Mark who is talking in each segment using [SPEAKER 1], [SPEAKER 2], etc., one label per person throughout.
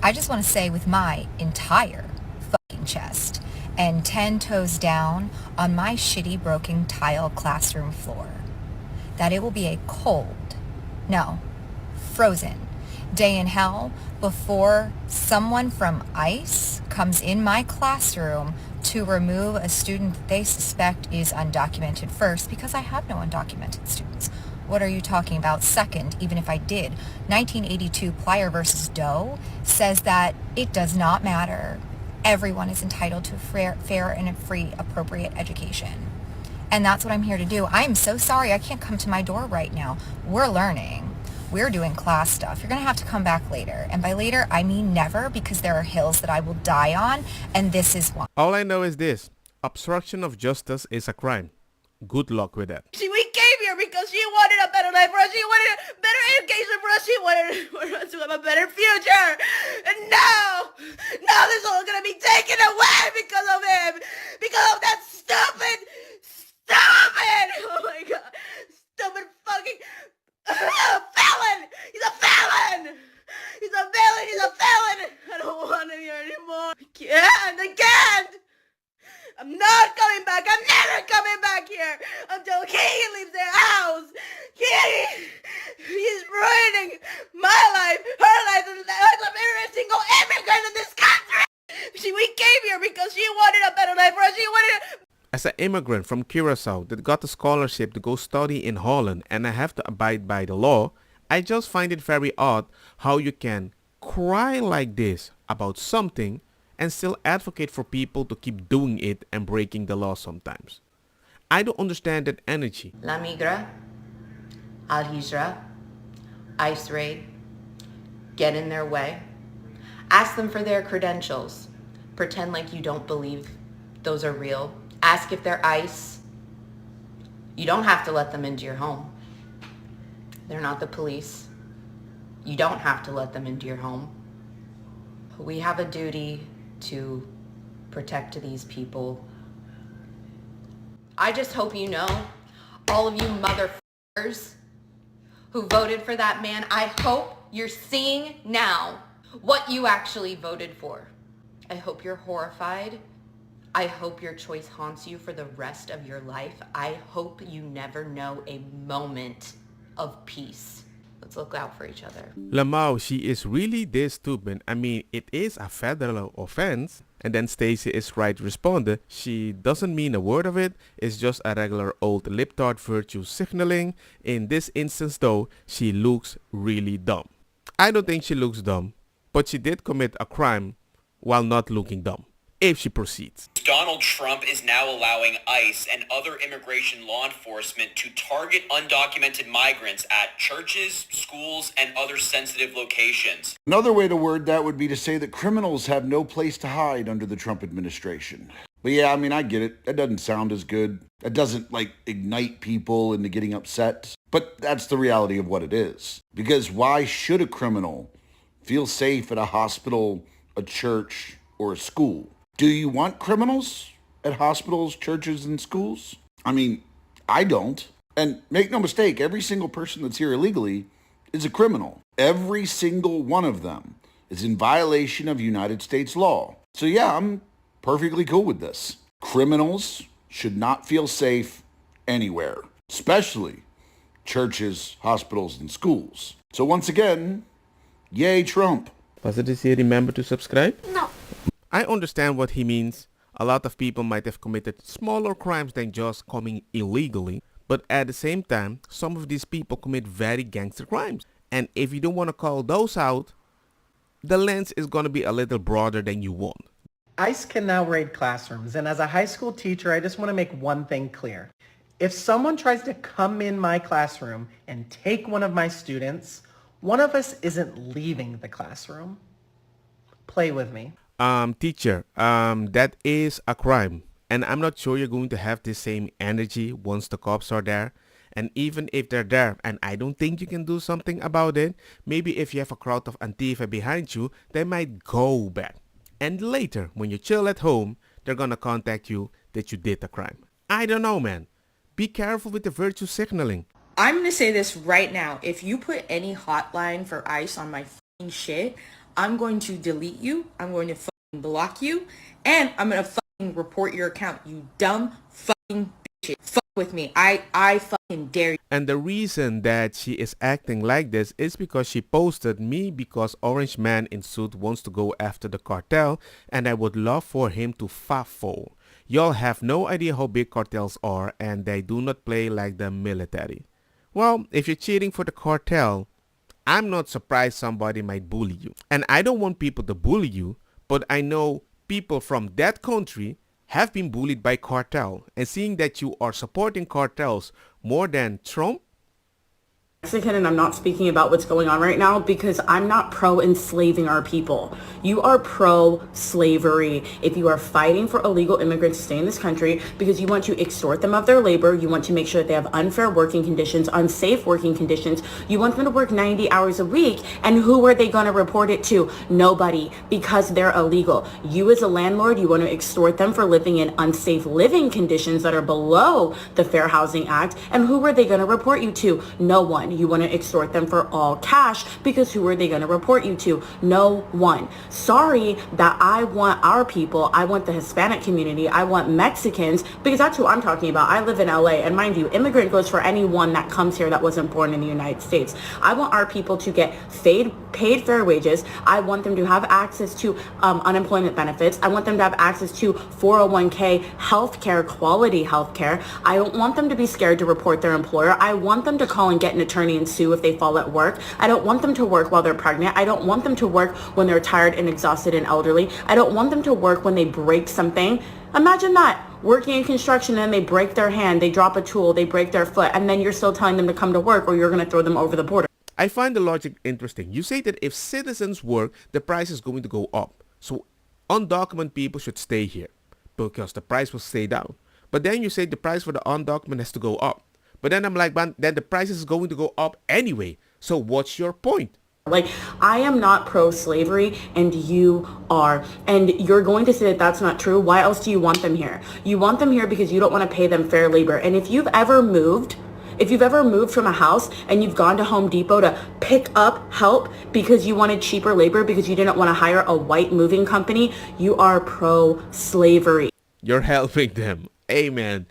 [SPEAKER 1] I just want to say with my entire fucking chest and 10 toes down on my shitty broken tile classroom floor that it will be a cold, no, frozen day in hell before someone from ICE comes in my classroom to remove a student that they suspect is undocumented first, because I have no undocumented students. What are you talking about? Second, even if I did, 1982 Plyer versus Doe says that it does not matter. Everyone is entitled to a fair and a free, appropriate education. And that's what I'm here to do. I'm so sorry I can't come to my door right now. We're learning. We're doing class stuff. You're going to have to come back later. And by later, I mean never, because there are hills that I will die on, and this is one.
[SPEAKER 2] All I know is this. Obstruction of justice is a crime. Good luck with that.
[SPEAKER 3] We came here because she wanted a better life for us. She wanted a better education for us. She wanted for us to have a better future. And now this is all going to be taken away because of him. Because of that stupid, oh my God, stupid fucking felon. He's a felon. He's a felon. He's a felon. I don't want him here anymore. I can't. I'm not coming back. I'm never coming back here until he leaves the house. He's ruining my life, her life, and the life of every single immigrant in this country. We came here because she wanted a better life for us. She wanted
[SPEAKER 2] As an immigrant from Curacao that got a scholarship to go study in Holland and I have to abide by the law, I just find it very odd how you can cry like this about something and still advocate for people to keep doing it and breaking the law sometimes. I don't understand that energy.
[SPEAKER 4] La Migra, Al Hijra, ICE raid, get in their way. Ask them for their credentials. Pretend like you don't believe those are real. Ask if they're ICE. You don't have to let them into your home. They're not the police. You don't have to let them into your home. We have a duty to protect these people. I just hope you know, all of you motherfuckers who voted for that man, I hope you're seeing now what you actually voted for. I hope you're horrified. I hope your choice haunts you for the rest of your life. I hope you never know a moment of peace. Let's look out for each other.
[SPEAKER 2] Lamau, she is really this stupid. I mean, it is a federal offense. And then Stacy is right responded. She doesn't mean a word of it. It's just a regular old lip-tart virtue signaling. In this instance though, she looks really dumb. I don't think she looks dumb, but she did commit a crime while not looking dumb. If she proceeds.
[SPEAKER 5] Donald Trump is now allowing ICE and other immigration law enforcement to target undocumented migrants at churches, schools, and other sensitive locations.
[SPEAKER 6] Another way to word that would be to say that criminals have no place to hide under the Trump administration. But yeah, I mean, I get it. That doesn't sound as good. That doesn't, ignite people into getting upset. But that's the reality of what it is. Because why should a criminal feel safe at a hospital, a church, or a school? Do you want criminals at hospitals, churches, and schools? I mean, I don't. And make no mistake, every single person that's here illegally is a criminal. Every single one of them is in violation of United States law. So yeah, I'm perfectly cool with this. Criminals should not feel safe anywhere, especially churches, hospitals, and schools. So once again, yay Trump.
[SPEAKER 2] Was it this here? Remember to subscribe?
[SPEAKER 3] No.
[SPEAKER 2] I understand what he means. A lot of people might have committed smaller crimes than just coming illegally. But at the same time, some of these people commit very gangster crimes. And if you don't want to call those out, the lens is going to be a little broader than you want.
[SPEAKER 7] ICE can now raid classrooms. And as a high school teacher, I just want to make one thing clear. If someone tries to come in my classroom and take one of my students, one of us isn't leaving the classroom. Play with me.
[SPEAKER 2] Teacher, that is a crime. And I'm not sure you're going to have the same energy once the cops are there. And even if they're there, and I don't think you can do something about it, maybe if you have a crowd of Antifa behind you, they might go back. And later, when you chill at home, they're gonna contact you that you did the crime. I don't know, man. Be careful with the virtue signaling.
[SPEAKER 8] I'm gonna say this right now. If you put any hotline for ICE on my f***ing shit,
[SPEAKER 3] I'm going to delete you. I'm going to fucking block you. And I'm going to fucking report your account. You dumb fucking bitches. Fuck with me. I fucking dare you.
[SPEAKER 2] And the reason that she is acting like this is because she posted me because Orange Man in suit wants to go after the cartel and I would love for him to fafo. Y'all have no idea how big cartels are and they do not play like the military. Well, if you're cheating for the cartel, I'm not surprised somebody might bully you. And I don't want people to bully you, but I know people from that country have been bullied by cartel, and seeing that you are supporting cartels more than Trump.
[SPEAKER 8] Mexican, and I'm not speaking about what's going on right now because I'm not pro enslaving our people. You are pro slavery if you are fighting for illegal immigrants to stay in this country because you want to extort them of their labor. You want to make sure that they have unfair working conditions, unsafe working conditions. You want them to work 90 hours a week. And who are they going to report it to? Nobody, because they're illegal. You as a landlord, you want to extort them for living in unsafe living conditions that are below the Fair Housing Act. And who are they going to report you to? No one. You want to extort them for all cash because who are they going to report you to? No one. Sorry that I want our people, I want the Hispanic community, I want Mexicans, because that's who I'm talking about. I live in LA, and mind you, immigrant goes for anyone that comes here that wasn't born in the United States. I want our people to get paid fair wages. I want them to have access to unemployment benefits. I want them to have access to 401k healthcare, quality healthcare. I don't want them to be scared to report their employer. I want them to call and get an attorney and sue if they fall at work. I don't want them to work while they're pregnant. I don't want them to work when they're tired and exhausted and elderly. I don't want them to work when they break something. Imagine that, working in construction and they break their hand, they drop a tool, they break their foot, and then you're still telling them to come to work or you're going to throw them over the border.
[SPEAKER 2] I find the logic interesting. You say that if citizens work, the price is going to go up. So undocumented people should stay here because the price will stay down. But then you say the price for the undocumented has to go up. But then I'm like, man, then the price is going to go up anyway. So what's your point?
[SPEAKER 8] Like, I am not pro-slavery and you are. And you're going to say that that's not true. Why else do you want them here? You want them here because you don't want to pay them fair labor. And if you've ever moved from a house and you've gone to Home Depot to pick up help because you wanted cheaper labor because you didn't want to hire a white moving company, you are pro-slavery.
[SPEAKER 2] You're helping them. Amen.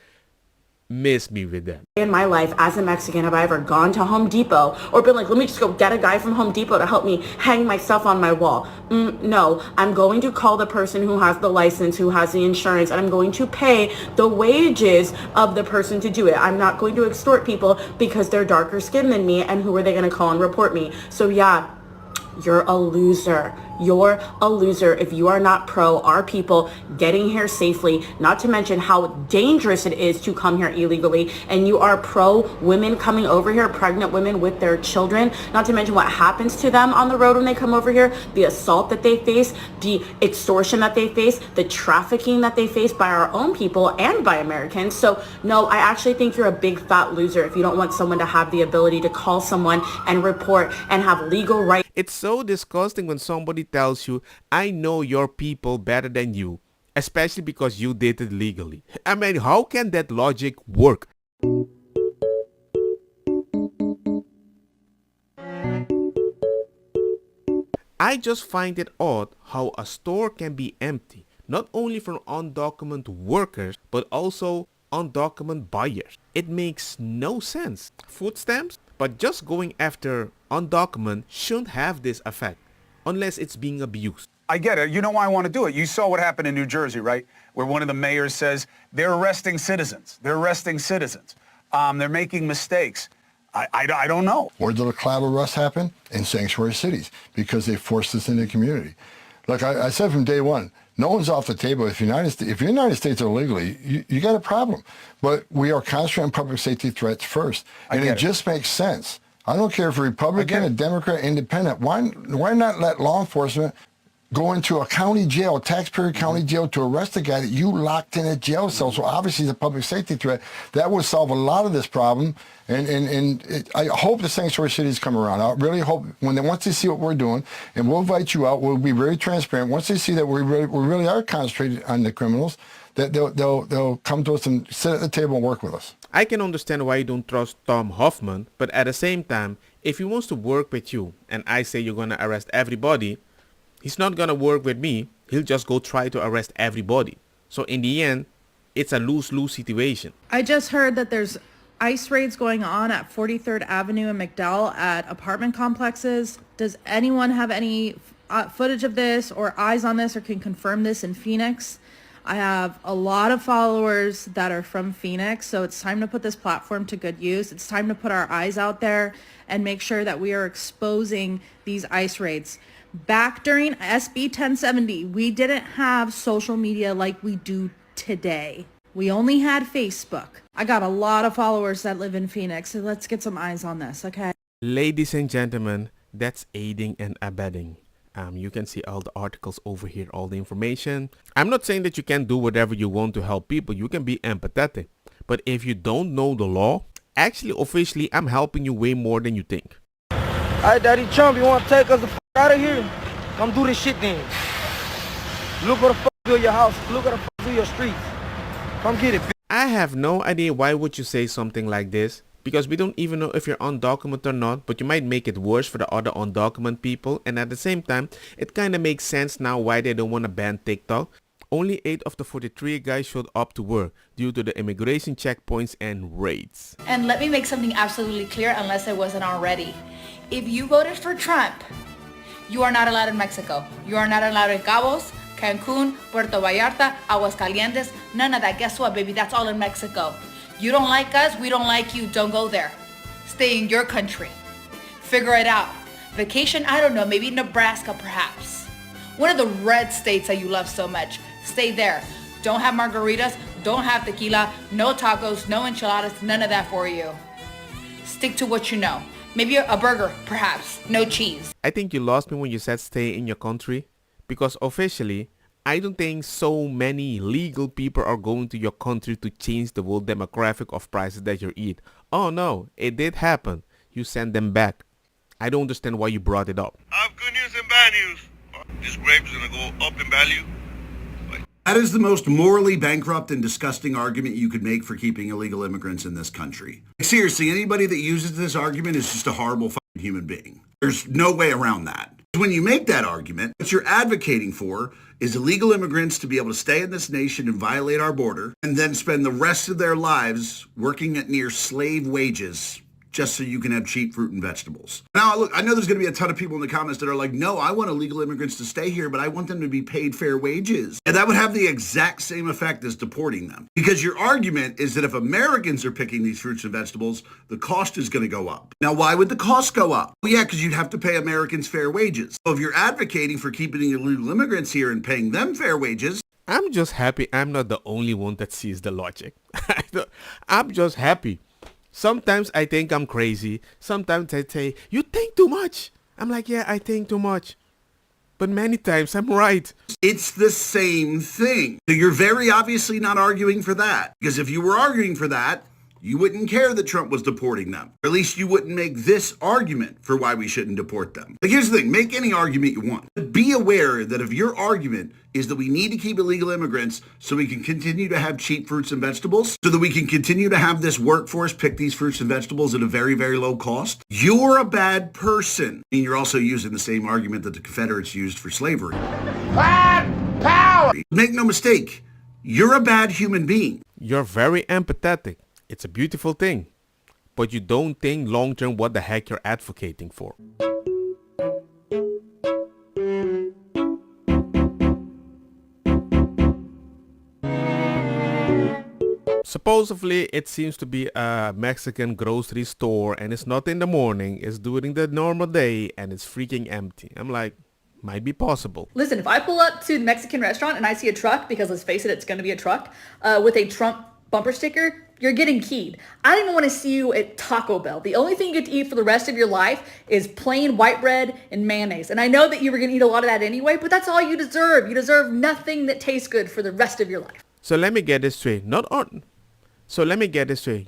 [SPEAKER 2] Miss me with them.
[SPEAKER 8] In my life as a Mexican, have I ever gone to Home Depot or been like, let me just go get a guy from Home Depot to help me hang my stuff on my wall? No, I'm going to call the person who has the license, who has the insurance, and I'm going to pay the wages of the person to do it. I'm not going to extort people because they're darker skinned than me, and who are they going to call and report me? So yeah, you're a loser. You're a loser if you are not pro our people getting here safely, not to mention how dangerous it is to come here illegally, and you are pro women coming over here, pregnant women with their children, not to mention what happens to them on the road when they come over here, the assault that they face, the extortion that they face, the trafficking that they face by our own people and by Americans. So no, I actually think you're a big fat loser if you don't want someone to have the ability to call someone and report and have legal rights.
[SPEAKER 2] It's so disgusting when somebody tells you, I know your people better than you, especially because you did it legally. I mean, how can that logic work? I just find it odd how a store can be empty, not only from undocumented workers, but also undocumented buyers. It makes no sense. Food stamps? But just going after undocumented shouldn't have this effect, unless it's being abused.
[SPEAKER 9] I get it. You know why I want to do it. You saw what happened in New Jersey, right? Where one of the mayors says, they're arresting citizens. They're arresting citizens. They're making mistakes. I don't know.
[SPEAKER 10] Where did the cloud arrests happen? In sanctuary cities, because they forced us into the community. Look, I said from day one, no one's off the table. If the United States are illegally, you got a problem. But we are concentrating on public safety threats first. And it just makes sense. I don't care if a Republican, a Democrat, independent. Why not let law enforcement go into a county jail, a taxpayer county jail, to arrest a guy that you locked in a jail cell? So obviously it's a public safety threat. That would solve a lot of this problem. I hope the sanctuary cities come around. I really hope once they see what we're doing, and we'll invite you out, we'll be very transparent. Once they see that we really are concentrated on the criminals, that they'll come to us and sit at the table and work with us.
[SPEAKER 2] I can understand why you don't trust Tom Hoffman, but at the same time, if he wants to work with you and I say you're going to arrest everybody, He's not gonna work with me. He'll just go try to arrest everybody. So in the end, it's a lose-lose situation.
[SPEAKER 11] I just heard that there's ICE raids going on at 43rd Avenue and McDowell at apartment complexes. Does anyone have any footage of this or eyes on this or can confirm this in Phoenix? I have a lot of followers that are from Phoenix, so it's time to put this platform to good use. It's time to put our eyes out there and make sure that we are exposing these ICE raids. Back during SB 1070, we didn't have social media like we do today. We only had Facebook. I got a lot of followers that live in Phoenix, so let's get some eyes on this, okay?
[SPEAKER 2] Ladies and gentlemen, that's aiding and abetting. You can see all the articles over here, all the information. I'm not saying that you can do whatever you want to help people. You can be empathetic. But if you don't know the law, actually, officially, I'm helping you way more than you think.
[SPEAKER 12] Alright, Daddy Trump, you want to take us the out of here? Come do this shit then. Look what the fuck do your house. Look what the fuck do your streets. Come get it.
[SPEAKER 2] I have no idea why would you say something like this. Because we don't even know if you're undocumented or not, but you might make it worse for the other undocumented people. And at the same time, it kind of makes sense now why they don't want to ban TikTok. Only 8 of the 43 guys showed up to work due to the immigration checkpoints and raids.
[SPEAKER 13] And let me make something absolutely clear, unless it wasn't already. If you voted for Trump, you are not allowed in Mexico. You are not allowed in Cabos, Cancun, Puerto Vallarta, Aguascalientes, none of that. Guess what, baby? That's all in Mexico. You don't like us, we don't like you, don't go there. Stay in your country. Figure it out. Vacation, I don't know, maybe Nebraska perhaps. One of the red states that you love so much. Stay there. Don't have margaritas, don't have tequila, no tacos, no enchiladas, none of that for you. Stick to what you know. Maybe a burger, perhaps, no cheese.
[SPEAKER 2] I think you lost me when you said stay in your country. Because officially, I don't think so many legal people are going to your country to change the whole demographic of prices that you eat. Oh no, it did happen. You send them back. I don't understand why you brought it up.
[SPEAKER 14] I have good news and bad news. This grape is going to go up in value.
[SPEAKER 6] That is the most morally bankrupt and disgusting argument you could make for keeping illegal immigrants in this country. Seriously, anybody that uses this argument is just a horrible fucking human being. There's no way around that. When you make that argument, what you're advocating for is illegal immigrants to be able to stay in this nation and violate our border and then spend the rest of their lives working at near slave wages just so you can have cheap fruit and vegetables. Now, look, I know there's going to be a ton of people in the comments that are like, no, I want illegal immigrants to stay here, but I want them to be paid fair wages. And that would have the exact same effect as deporting them. Because your argument is that if Americans are picking these fruits and vegetables, the cost is going to go up. Now, why would the cost go up? Well, yeah, because you'd have to pay Americans fair wages. So if you're advocating for keeping illegal immigrants here and paying them fair wages,
[SPEAKER 2] I'm just happy I'm not the only one that sees the logic. I'm just happy. Sometimes I think I'm crazy. Sometimes I say, you think too much. I'm like, yeah, I think too much. But many times I'm right.
[SPEAKER 6] It's the same thing. So you're very obviously not arguing for that. Because if you were arguing for that, you wouldn't care that Trump was deporting them. Or at least you wouldn't make this argument for why we shouldn't deport them. Like, here's the thing. Make any argument you want. But be aware that if your argument is that we need to keep illegal immigrants so we can continue to have cheap fruits and vegetables, so that we can continue to have this workforce pick these fruits and vegetables at a very, very low cost, you're a bad person. And you're also using the same argument that the Confederates used for slavery. Bad power! Make no mistake, you're a bad human being.
[SPEAKER 2] You're very empathetic. It's a beautiful thing. But you don't think long-term what the heck you're advocating for. Supposedly, it seems to be a Mexican grocery store and it's not in the morning, it's during the normal day and it's freaking empty. I'm like, might be possible.
[SPEAKER 15] Listen, if I pull up to the Mexican restaurant and I see a truck, because let's face it, it's going to be a truck, with a Trump bumper sticker, you're getting keyed. I don't even want to see you at Taco Bell. The only thing you get to eat for the rest of your life is plain white bread and mayonnaise. And I know that you were going to eat a lot of that anyway, but that's all you deserve. You deserve nothing that tastes good for the rest of your life.
[SPEAKER 2] So let me get this straight.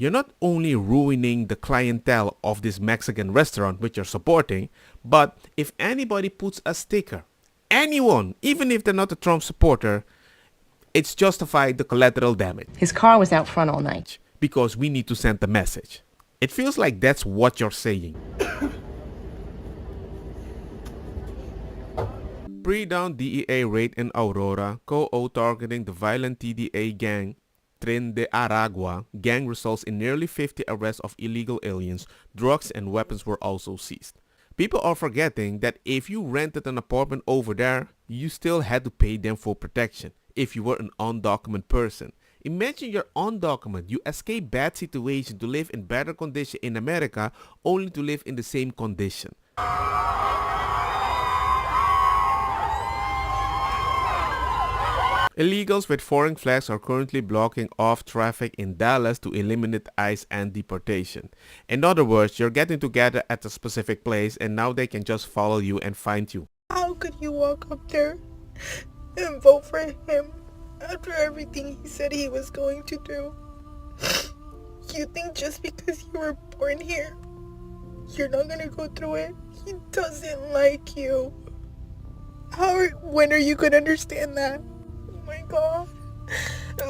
[SPEAKER 2] You're not only ruining the clientele of this Mexican restaurant which you're supporting, but if anybody puts a sticker, anyone, even if they're not a Trump supporter, it's justified the collateral damage.
[SPEAKER 16] His car was out front all night.
[SPEAKER 2] Because we need to send the message. It feels like that's what you're saying. pre-dawn DEA raid in Aurora, co-o targeting the violent TDA gang, Tren de Aragua gang results in nearly 50 arrests of illegal aliens. Drugs and weapons were also seized. People are forgetting that if you rented an apartment over there, you still had to pay them for protection if you were an undocumented person. Imagine you're undocumented, you escape bad situation to live in better condition in America only to live in the same condition. Illegals with foreign flags are currently blocking off traffic in Dallas to eliminate ICE and deportation. In other words, you're getting together at a specific place and now they can just follow you and find you.
[SPEAKER 17] How could you walk up there and vote for him after everything he said he was going to do? You think just because you were born here, you're not gonna go through it? He doesn't like you. When are you gonna understand that? Oh my god.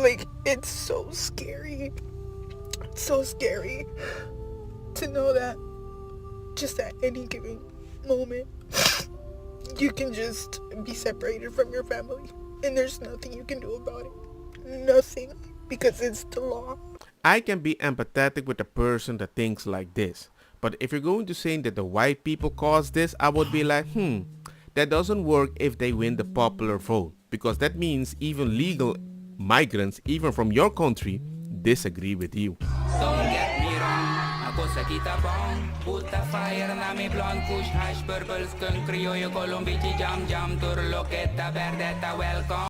[SPEAKER 17] Like, it's so scary. It's so scary to know that just at any given moment, you can just be separated from your family and there's nothing you can do about it. Nothing, because it's the law.
[SPEAKER 2] I can be empathetic with a person that thinks like this. But if you're going to say that the white people caused this, I would be like, that doesn't work if they win the popular vote. Because that means even legal migrants, even from your country, disagree with you.
[SPEAKER 18] Don't get me wrong, ako sa kitabang puta fire na mi blonde kush hash purple skunk criollo colombici jam jam turlo kita verdeta welcome.